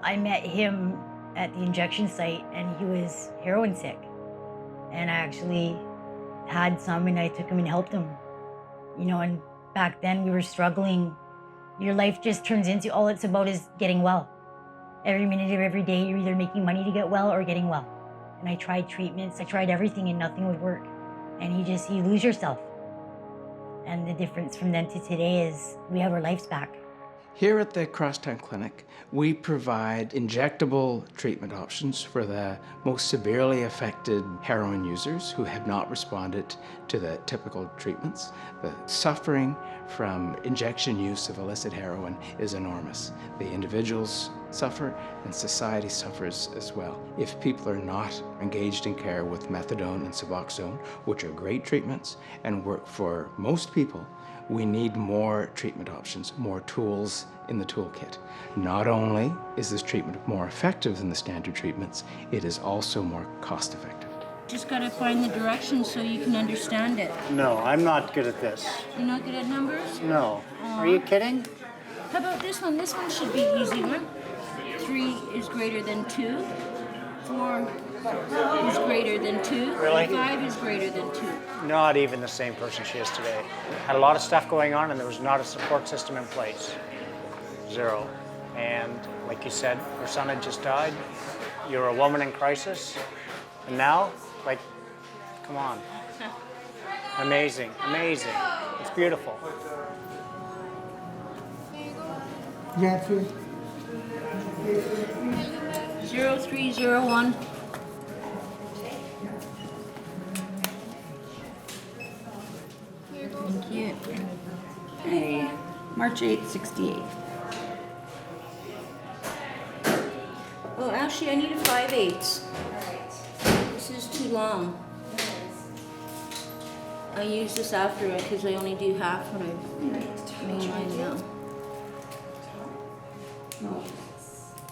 I met him at the injection site and he was heroin sick. And I actually had some and I took him and helped him. You know, and back then we were struggling. Your life just turns into, all it's about is getting well. Every minute of every day, you're either making money to get well or getting well. And I tried treatments, I tried everything and nothing would work. And you lose yourself. And the difference from then to today is we have our lives back. Here at the Crosstown Clinic, we provide injectable treatment options for the most severely affected heroin users who have not responded to the typical treatments. The suffering from injection use of illicit heroin is enormous. The individuals suffer and society suffers as well. If people are not engaged in care with methadone and Suboxone, which are great treatments and work for most people, we need more treatment options, more tools in the toolkit. Not only is this treatment more effective than the standard treatments, it is also more cost effective. Just gotta find the directions so you can understand it. No, I'm not good at this. You're not good at numbers? No. Are you kidding? How about this one? This one should be an easy one. 3 is greater than 2. 4 is greater than 2. Really? 5 is greater than 2. Not even the same person she is today. Had a lot of stuff going on and there was not a support system in place. 0. And like you said, her son had just died. You're a woman in crisis. And now, like, come on. Amazing, amazing. It's beautiful. Yeah, food. 0301. Thank you. Hey, March 8th, 68. Oh, actually, I need a 5/8. This is too long. I use this after it because I only do half what I made mine now.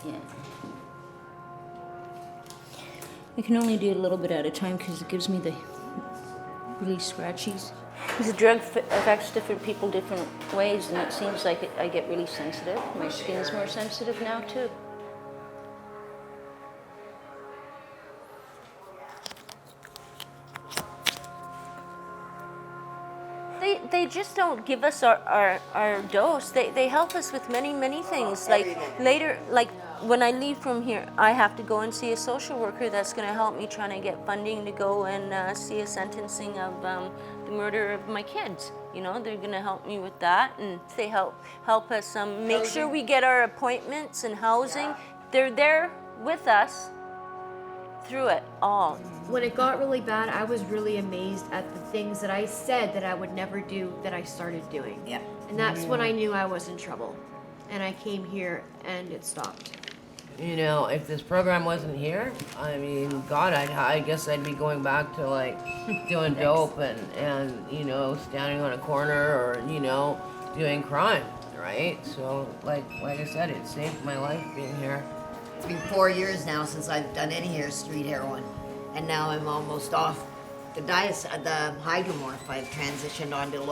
Yeah. I can only do a little bit at a time because it gives me the really scratchies. Because the drug affects different people different ways, and it seems like I get really sensitive. My skin's more sensitive now too. They just don't give us our dose. They help us with many things. Like later, like when I leave from here, I have to go and see a social worker that's going to help me trying to get funding to go and see a sentencing of the murder of my kids. You know, they're going to help me with that, and they help us make sure we get our appointments and housing. They're there with us through it all. When it got really bad, I was really amazed at the things that I said that I would never do that I started doing. Yeah. And that's when I knew I was in trouble. And I came here and it stopped. You know, if this program wasn't here, I mean, God, I guess I'd be going back to like doing dope and you know, standing on a corner or, you know, doing crime, right? So like I said, it saved my life being here. It's been 4 years now since I've done any street heroin, and now I'm almost off the hydromorph. I've transitioned onto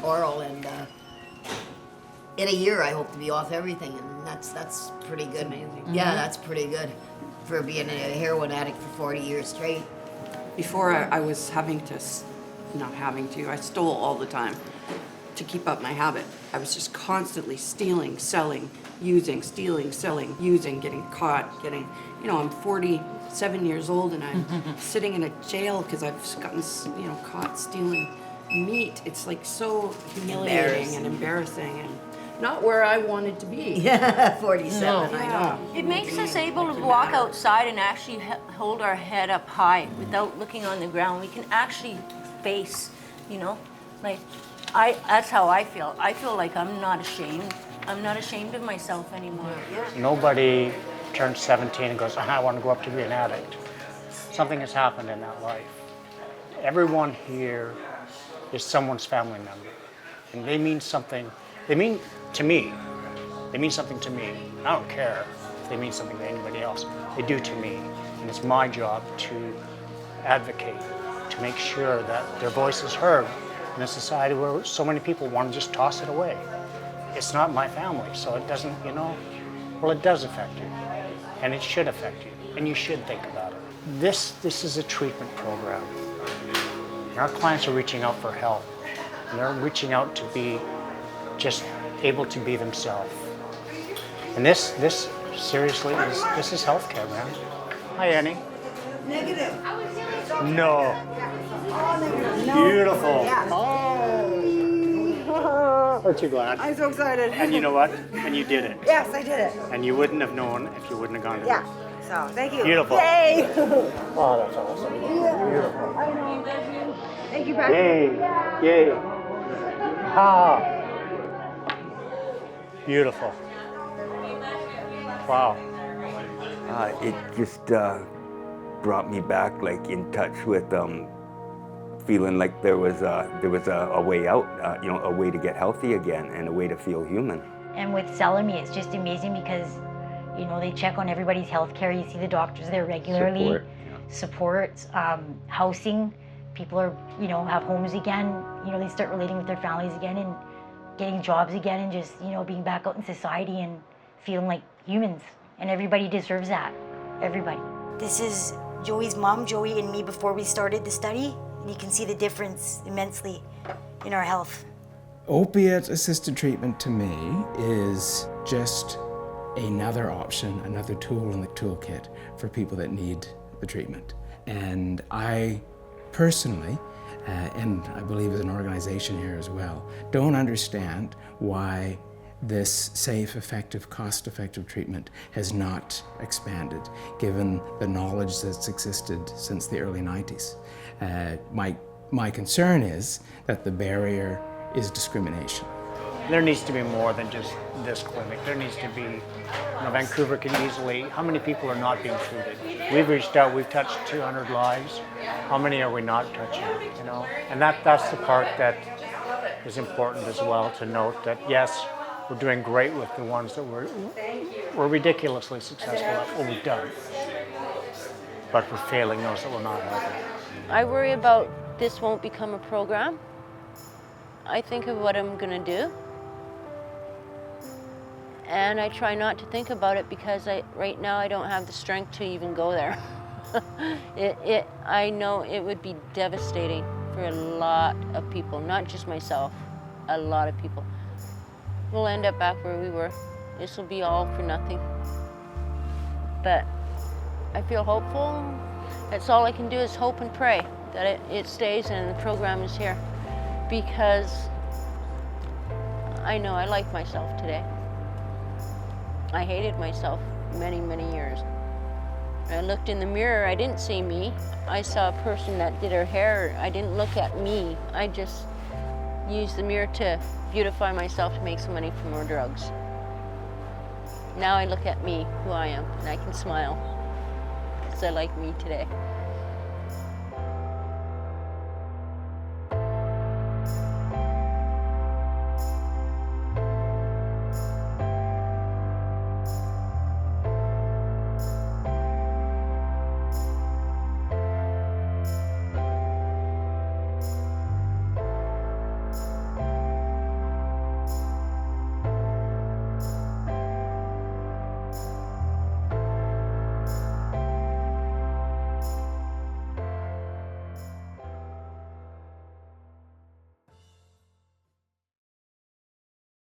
oral, and in a year I hope to be off everything, and that's pretty good. Amazing. Yeah, that's pretty good for being a heroin addict for 40 years straight. Before I was I stole all the time to keep up my habit. I was just constantly stealing, selling, using, stealing, selling, using, getting caught, you know, I'm 47 years old and I'm sitting in a jail because I've gotten, you know, caught stealing meat. It's like so humiliating and embarrassing and not where I wanted to be. Yeah, 47, No. I know. It makes us able to walk outside and actually hold our head up high without looking on the ground. We can actually face, you know, like that's how I feel. I feel like I'm not ashamed. I'm not ashamed of myself anymore. Nobody turns 17 and goes, I want to go up to be an addict. Something has happened in that life. Everyone here is someone's family member. And they mean something. They mean to me. They mean something to me. I don't care if they mean something to anybody else. They do to me. And it's my job to advocate, to make sure that their voice is heard in a society where so many people want to just toss it away. It's not my family, so it doesn't, you know, Well, it does affect you, and it should affect you, and you should think about it. This is a treatment program. And our clients are reaching out for help, and they're reaching out to be just able to be themselves. And this seriously this is healthcare, man. Hi, Annie. Negative. No. Beautiful. Oh. Aren't you glad? I'm so excited. And you know what? And you did it. Yes, I did it. And you wouldn't have known if you wouldn't have gone to Yeah. this. So, thank you. Beautiful. Yay! Oh, that's awesome. Beautiful. I know. Thank you, Becky. Yay. Yay. Ha. Beautiful. Wow. It just brought me back, like in touch with feeling like there was a way out, a way to get healthy again and a way to feel human. And with SALOME, it's just amazing because, they check on everybody's health care. You see the doctors there regularly. Support, housing. People are, have homes again. They start relating with their families again and getting jobs again and just, being back out in society and feeling like humans. And everybody deserves that. Everybody. This is Joey's mom, Joey, and me before we started the study. And you can see the difference immensely in our health. Opiate assisted treatment to me is just another option, another tool in the toolkit for people that need the treatment. And I personally, and I believe as an organization here as well, don't understand why this safe, effective, cost-effective treatment has not expanded, given the knowledge that's existed since the early 90s. My concern is that the barrier is discrimination. There needs to be more than just this clinic. There needs to be, Vancouver can easily, how many people are not being treated? We've reached out, we've touched 200 lives. How many are we not touching, And that's the part that is important as well to note that, yes, we're doing great with the ones that we're ridiculously successful at what we've done. But we're failing those that we're not helping. I worry about this won't become a program. I think of what I'm gonna do. And I try not to think about it because right now I don't have the strength to even go there. I know it would be devastating for a lot of people, not just myself, a lot of people. We'll end up back where we were. This will be all for nothing. But I feel hopeful. That's all I can do is hope and pray that it stays and the program is here. Because I know I like myself today. I hated myself many, many years. When I looked in the mirror, I didn't see me. I saw a person that did her hair. I didn't look at me. I just used the mirror to beautify myself to make some money for more drugs. Now I look at me, who I am, and I can smile because I like me today.